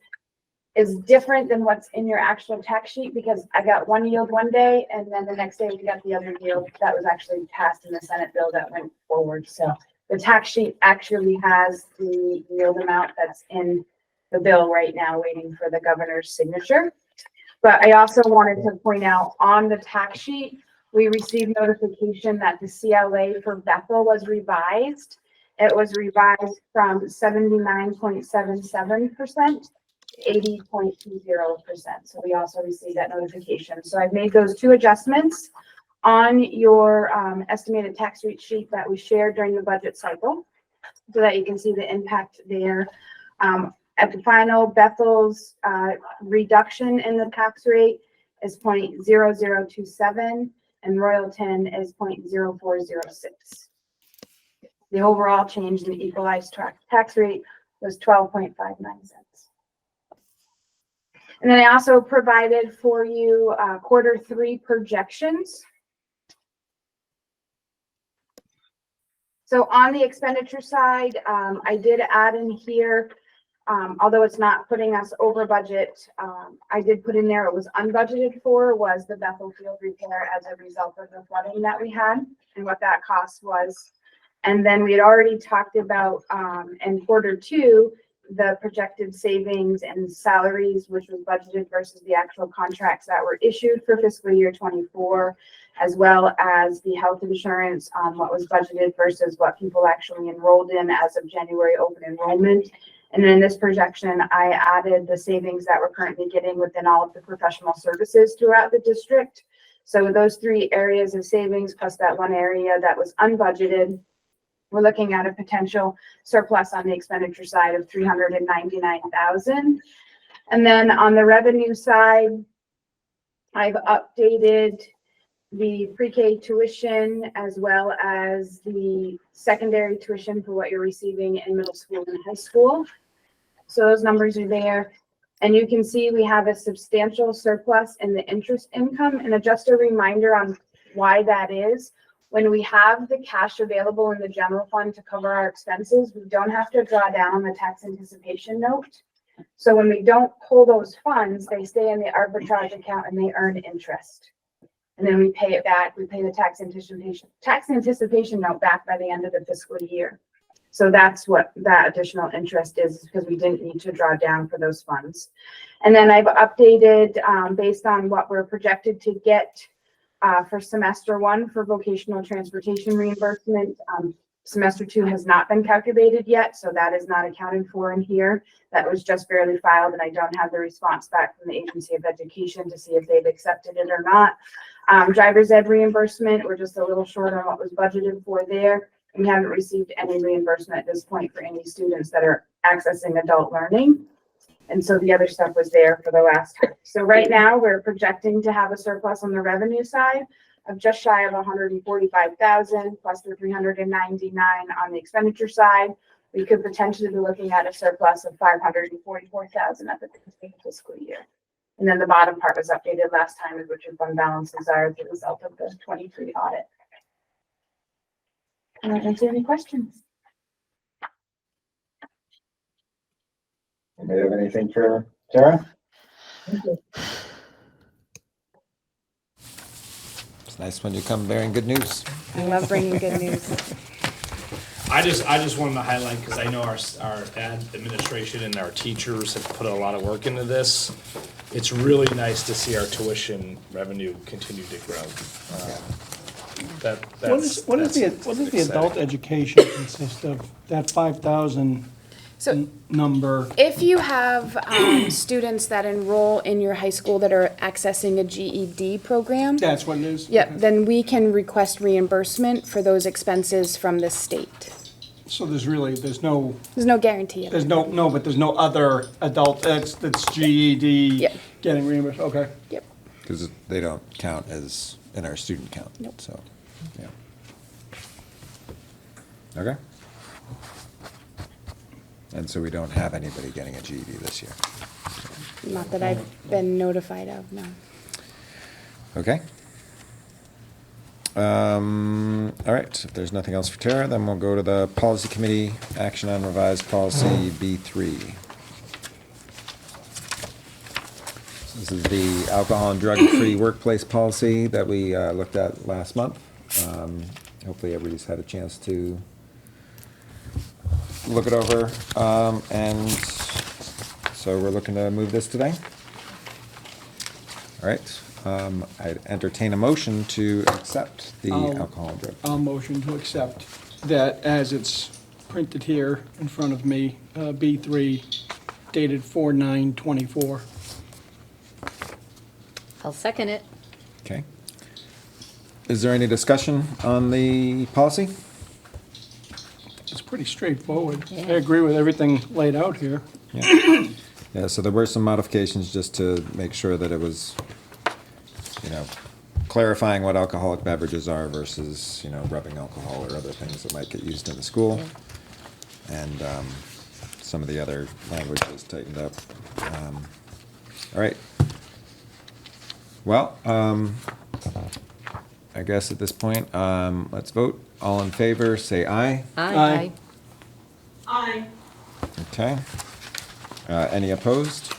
is different than what's in your actual tax sheet because I got one yield one day and then the next day we got the other yield that was actually passed in the Senate bill that went forward. So the tax sheet actually has the yield amount that's in the bill right now waiting for the governor's signature. But I also wanted to point out on the tax sheet, we received notification that the CLA for Bethel was revised. It was revised from 79.77% 80.20%. So we also received that notification. So I've made those two adjustments on your estimated tax rate sheet that we shared during the budget cycle so that you can see the impact there. At the final, Bethel's reduction in the tax rate is 0.0027 and Royalton is 0.0406. The overall change in the equalized tax rate was 12.59 cents. And then I also provided for you Q3 projections. So on the expenditure side, I did add in here, although it's not putting us over budget, I did put in there it was unbudgeted for was the Bethel Field repair as a result of the flooding that we had and what that cost was. And then we had already talked about in Q2, the projected savings and salaries, which was budgeted versus the actual contracts that were issued for fiscal year 24, as well as the health insurance on what was budgeted versus what people actually enrolled in as of January open enrollment. And then in this projection, I added the savings that we're currently getting within all of the professional services throughout the district. So with those three areas of savings, plus that one area that was unbudgeted, we're looking at a potential surplus on the expenditure side of $399,000. And then on the revenue side, I've updated the pre-K tuition as well as the secondary tuition for what you're receiving in middle school and high school. So those numbers are there. And you can see we have a substantial surplus in the interest income. And just a reminder on why that is. When we have the cash available in the general fund to cover our expenses, we don't have to draw down on the tax anticipation note. So when we don't pull those funds, they stay in the arbitrage account and they earn interest. And then we pay it back. We pay the tax anticipation note back by the end of the fiscal year. So that's what that additional interest is because we didn't need to draw down for those funds. And then I've updated based on what we're projected to get for semester one for vocational transportation reimbursement. Semester two has not been calculated yet, so that is not accounted for in here. That was just barely filed, and I don't have the response back from the Agency of Education to see if they've accepted it or not. Driver's ed reimbursement, we're just a little short on what was budgeted for there. We haven't received any reimbursement at this point for any students that are accessing adult learning. And so the other stuff was there for the last time. So right now we're projecting to have a surplus on the revenue side of just shy of 145,000 plus the 399 on the expenditure side. We could potentially be looking at a surplus of 544,000 at the fiscal year. And then the bottom part was updated last time, is what your fund balances are as a result of the 23 audit. And I'll answer any questions. Anybody have anything for Tara? It's nice when you come bearing good news. I love bringing good news. I just wanted to highlight, because I know our administration and our teachers have put a lot of work into this. It's really nice to see our tuition revenue continue to grow. What does the adult education consist of? That 5,000 number? If you have students that enroll in your high school that are accessing a GED program. That's what it is? Yep, Okay. then we can request reimbursement for those expenses from the state. So there's no. There's no guarantee of it. But there's no other adult that's GED Yep. getting reimbursed, okay. Yep. Because they don't count as in our student count. Nope. So, yeah. Okay. And so we don't have anybody getting a GED this year. Not that I've been notified of, no. Okay. All right, if there's nothing else for Tara, then we'll go to the policy committee, action on revised policy B3. This is the alcohol and drug-free workplace policy that we looked at last month. Hopefully everybody's had a chance to look it over. And so we're looking to move this today. All right. I'd entertain a motion to accept the alcohol and drug. I'll motion to accept that as it's printed here in front of me, B3 dated 4/9/24. I'll second it. Okay. Is there any discussion on the policy? It's pretty straightforward. I Yeah. agree with everything laid out here. Yeah. Yeah, so there were some modifications just to make sure that it was, you know, clarifying what alcoholic beverages are versus, you know, rubbing alcohol or other things that might get used in the school. And some of the other language was tightened up. All right. Well, I guess at this point, let's vote. All in favor, say aye. Aye. Aye. Okay. Any opposed?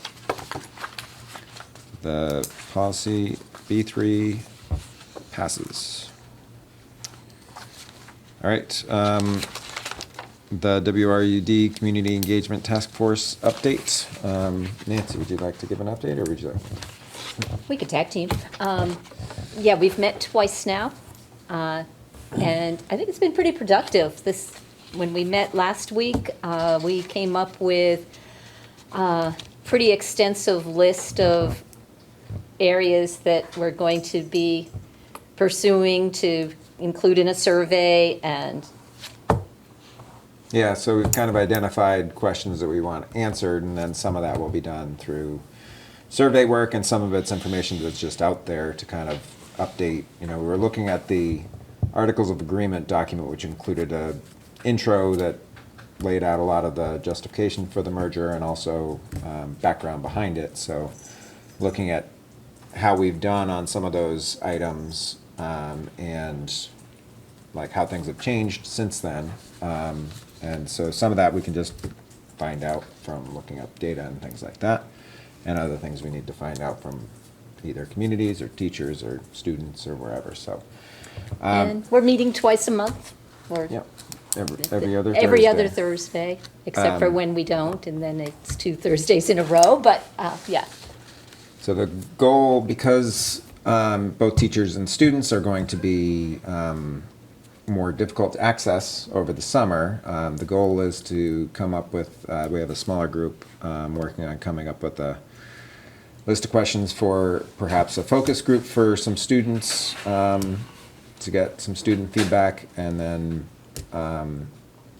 The policy B3 passes. All right. The WRUD Community Engagement Task Force update. Nancy, would you like to give an update, or would you like? We could tag team. Yeah, we've met twice now, and I think it's been pretty productive. When we met last week, we came up with a pretty extensive list of areas that we're going to be pursuing to include in a survey, and Yeah, so we've kind of identified questions that we want answered, and then some of that will be done through survey work, and some of it's information that's just out there to kind of update. You know, we were looking at the Articles of Agreement document, which included a intro that laid out a lot of the justification for the merger and also background behind it. So looking at how we've done on some of those items and like how things have changed since then. And so some of that we can just find out from looking up data and things like that, and other things we need to find out from either communities or teachers or students or wherever. So and we're meeting twice a month. Or yeah, every other Thursday. Every other Thursday, except for when we don't, and then it's 2 Thursdays in a row, but, yeah. So the goal, because both teachers and students are going to be more difficult to access over the summer, the goal is to come up with, we have a smaller group working on coming up with a list of questions for perhaps a focus group for some students to get some student feedback, and then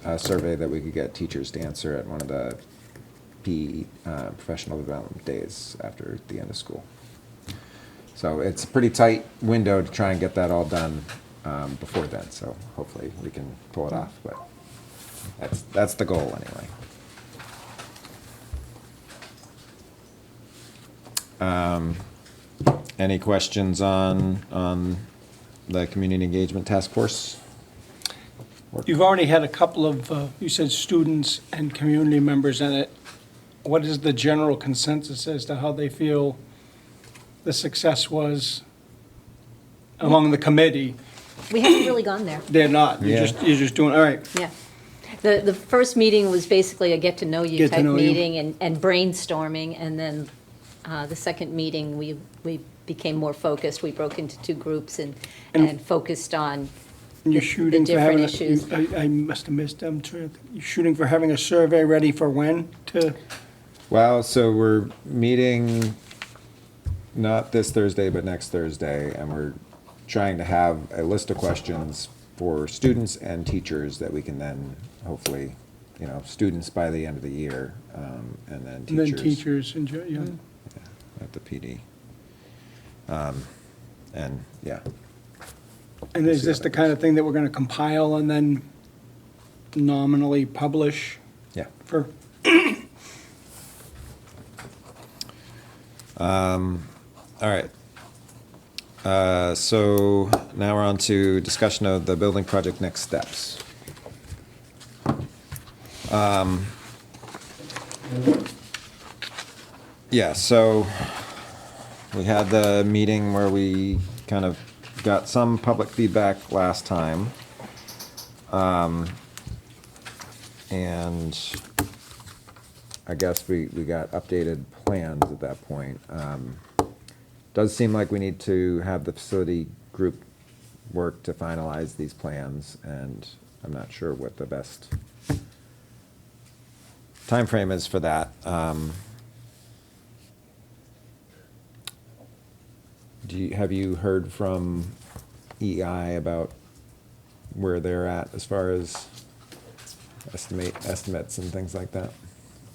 a survey that we could get teachers to answer at one of the PE professional development days after the end of school. So it's a pretty tight window to try and get that all done before then. So hopefully we can pull it off, but that's the goal anyway. Any questions on the community engagement task force? You've already had a couple of, you said students and community members in it. What is the general consensus as to how they feel the success was among the committee? We haven't really gone there. They're not, Yeah. you're just doing, all right. Yeah. The first meeting was basically a get-to-know-you Get to type know you. meeting and brainstorming, and then the second meeting, we became more focused. We broke into 2 groups and focused on And you're the shooting for different having, issues. I must have missed them, you're shooting for having a survey ready for when to? Well, so we're meeting not this Thursday, but next Thursday, and we're trying to have a list of questions for students and teachers that we can then hopefully, you know, students by the end of the year, and then And then teachers teachers, and, yeah. at the PD. And, yeah, And is this the kind of thing that we're gonna compile and then nominally publish yeah. for? All right. So now we're on to discussion of the building project next steps. Yeah, so we had the meeting where we kind of got some public feedback last time. And I guess we got updated plans at that point. Does seem like we need to have the facility group work to finalize these plans, and I'm not sure what the best timeframe is for that. Have you heard from EI about where they're at as far as estimates and things like that?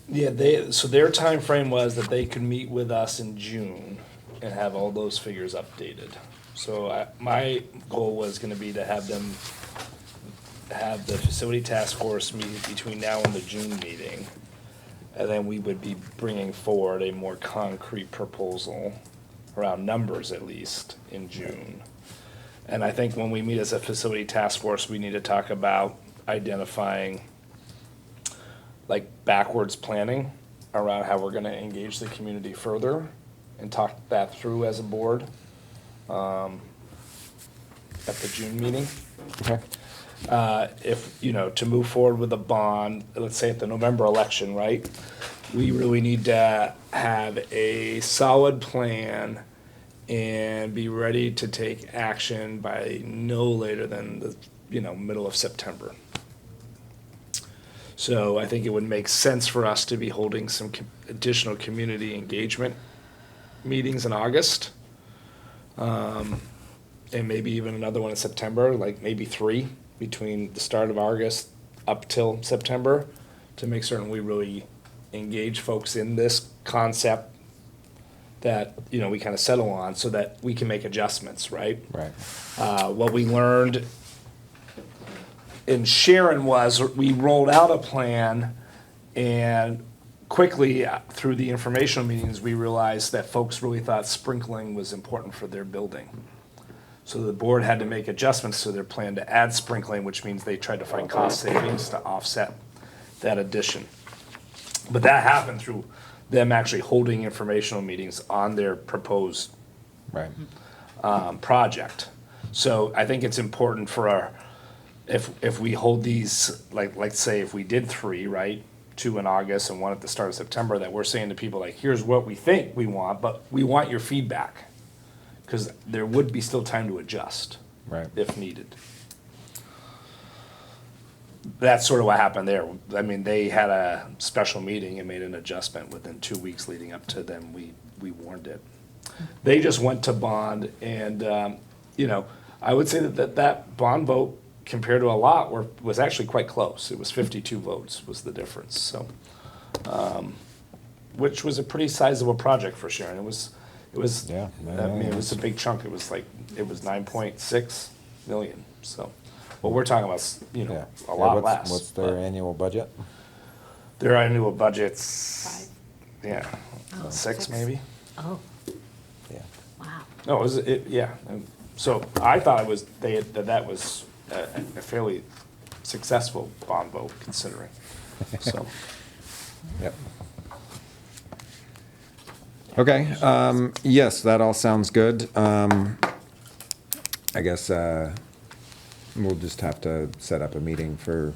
Yeah, so their time frame was that they could meet with us in June and have all those figures updated. So my goal was gonna be to have them, have the facility task force meet between now and the June meeting. And then we would be bringing forward a more concrete proposal around numbers at least in June. And I think when we meet as a facility task force, we need to talk about identifying like backwards planning around how we're gonna engage the community further and talk that through as a board at the June meeting. Okay. If, to move forward with a bond, let's say at the November election, right? We really need to have a solid plan and be ready to take action by no later than the, middle of September. So I think it would make sense for us to be holding some additional community engagement meetings in August. And maybe even another one in September, like maybe 3 between the start of August up till September, to make certain we really engage folks in this concept that, we kind of settle on so that we can make adjustments, right? Right. What we learned in Sharon was we rolled out a plan, and quickly through the informational meetings, we realized that folks really thought sprinkling was important for their building. So the board had to make adjustments to their plan to add sprinkling, which means they tried to find cost savings to offset that addition. But that happened through them actually holding informational meetings on their proposed Right. project. So I think it's important for if we hold these, like say if we did 3, right? 2 in August and 1 at the start of September, that we're saying to people like, here's what we think we want, but we want your feedback. Because there would be still time to adjust. Right. If needed. That's sort of what happened there. I mean, they had a special meeting and made an adjustment within 2 weeks leading up to them. We warned it. They just went to bond, and I would say that bond vote compared to a lot was actually quite close. It was 52 votes was the difference. So, which was a pretty sizable project for Sharon. It was. Yeah, I mean, it was a big chunk. It was 9.6 million. So, what we're talking about, Yeah. a lot What's- less. What's their but annual budget? Their annual budget's 6 maybe. Oh, Yeah. wow. No, yeah. So I thought it was that was a fairly successful bond vote considering. So. Yep. Okay, yes, that all sounds good. I guess we'll just have to set up a meeting for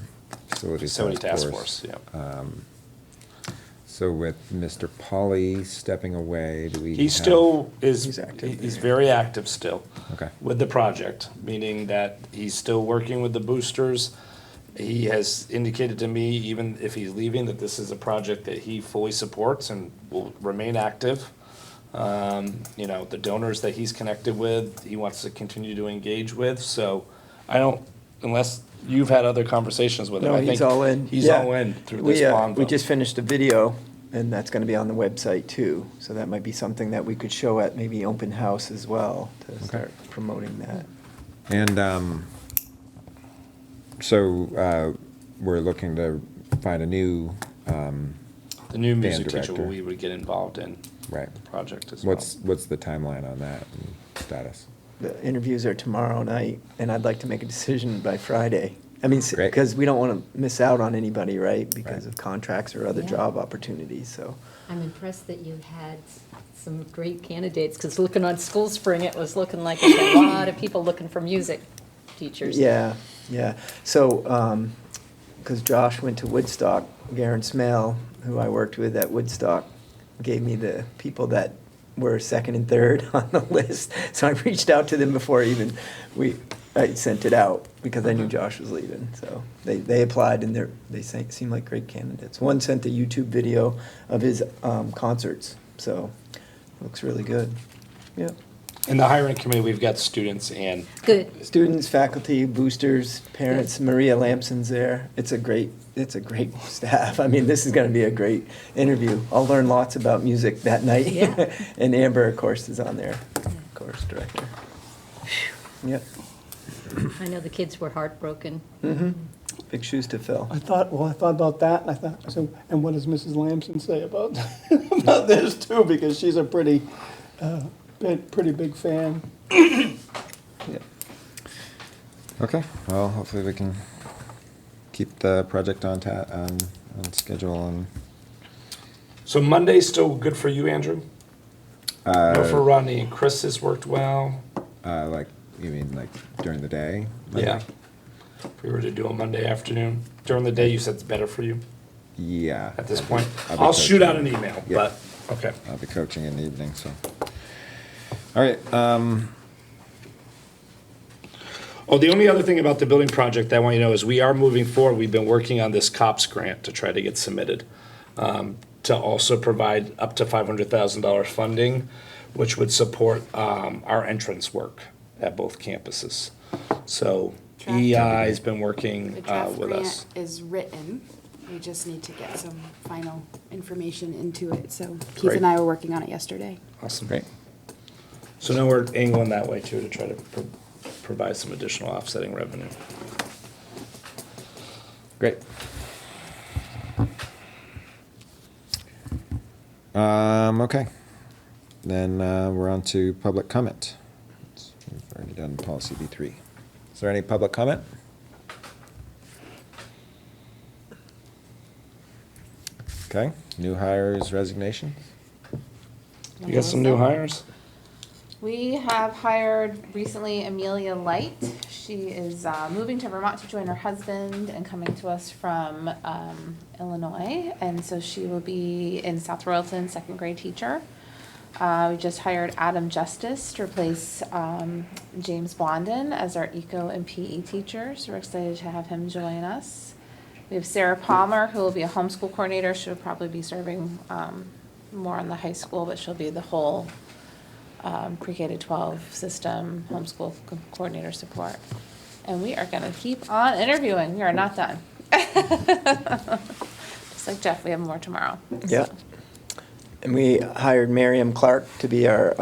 facility Task Force, yeah. So with Mr. Polly stepping away, do we? He have- still is, He's active he's there. very active still. Okay. With the project, meaning that he's still working with the boosters. He has indicated to me, even if he's leaving, that this is a project that he fully supports and will remain active. The donors that he's connected with, he wants to continue to engage with, so unless you've had other conversations with him, No, I think. he's all in. He's Yeah. all in through this bond We vote. just finished a video and that's gonna be on the website too. So that might be something that we could show at maybe open house as well to start promoting that. And so we're looking to find a new The new band music teacher, director. we would get involved in Right. the project as well. What's the timeline on that and status? The interviews are tomorrow night, and I'd like to make a decision by Friday. I mean, Great. because we don't want to miss out on anybody, right? Because Right. of contracts or other Yeah. job opportunities, so. I'm impressed that you had some great candidates, because looking on School Spring, it was looking like there's a lot of people looking for music teachers. Yeah, yeah. So, because Josh went to Woodstock, Garen Smale, who I worked with at Woodstock, gave me the people that were second and third on the list. So I reached out to them before even I sent it out, because I knew Josh was leaving. So they applied, and they seem like great candidates. One sent a YouTube video of his concerts, so looks really good. Yeah. In the hiring committee, we've got students and Good. Students, faculty, boosters, parents. Maria Lampson's there. It's a great staff. I mean, this is going to be a great interview. I'll learn lots about music that night. Yeah. And Amber, of course, is on there, course director. Yep. I know the kids were heartbroken. Big shoes to fill. I thought about that, and I thought, so, and what does Mrs. Lamson say about, about this too? Because she's a pretty big fan. Yep. Okay, well, hopefully we can keep the project on schedule and. so Monday's still good for you, Andrew? No, for Uh, Rodney and Chris has worked well. like, you mean like during the day? Yeah. If we were to do a Monday afternoon, during the day, you said it's better for you Yeah. at this point? I'll be I'll shoot coaching. out an email, Yeah. but, okay. I'll be coaching in the evening, so. All right, Oh, the only other thing about the building project I want you to know is we are moving forward. We've been working on this COPS grant to try to get submitted, to also provide up to $500,000 funding, which would support our entrance work at both campuses. So Draft EI has been working The draft with grant us. is written. We just need to get some final information into it. So Keith Great. and I were working on it yesterday. Awesome. great. So now we're angling that way too, to try to provide some additional offsetting revenue. Great. Okay. Then we're on to public comment. We've already done policy B3. Is there any public comment? Okay, new hires, resignations? You got some new hires? We have hired recently Amelia Light. She is moving to Vermont to join her husband and coming to us from Illinois. And so she will be in South Royalton, second grade teacher. We just hired Adam Justice to replace James Blondin as our eco and PE teacher. So we're excited to have him join us. We have Sarah Palmer, who will be a homeschool coordinator. She'll probably be serving more on the high school, but she'll be the whole pre-K to 12 system homeschool coordinator support. And we are gonna keep on interviewing. We are not done. Just like Jeff, we have more tomorrow. Yeah. And we hired Miriam Clark to be our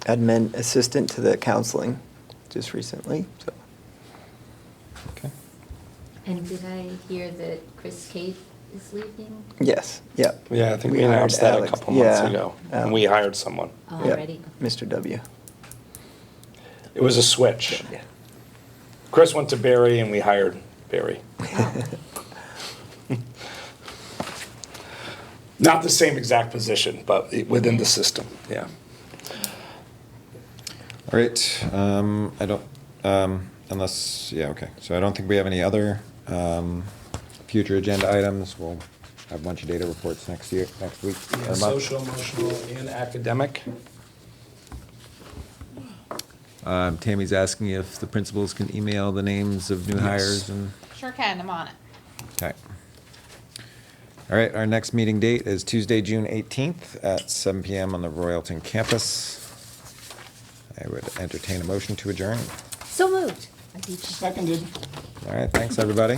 admin assistant to the counseling just recently, so. Okay. And did I hear that Chris Kate is leaving Yes, yeah. Yeah, I think We we hired announced that a Alex. couple months Yeah. ago. And Alex. we hired someone. Yep. already? Mr. W. It was a switch. Chris went to Barry and we hired Barry. Not the same exact position, but within the system, yeah. All right, I don't, unless, yeah, okay. So I don't think we have any other future agenda items. We'll have a bunch of data reports next week. Yeah, or month. social, emotional, and academic. Tammy's asking if the principals can email the names of new Yes. hires and, Sure can, I'm on it. okay. All right, our next meeting date is Tuesday, June 18th at 7 PM on the Royalton campus. I would entertain a motion to adjourn. So moved. Seconded. All right, thanks, everybody.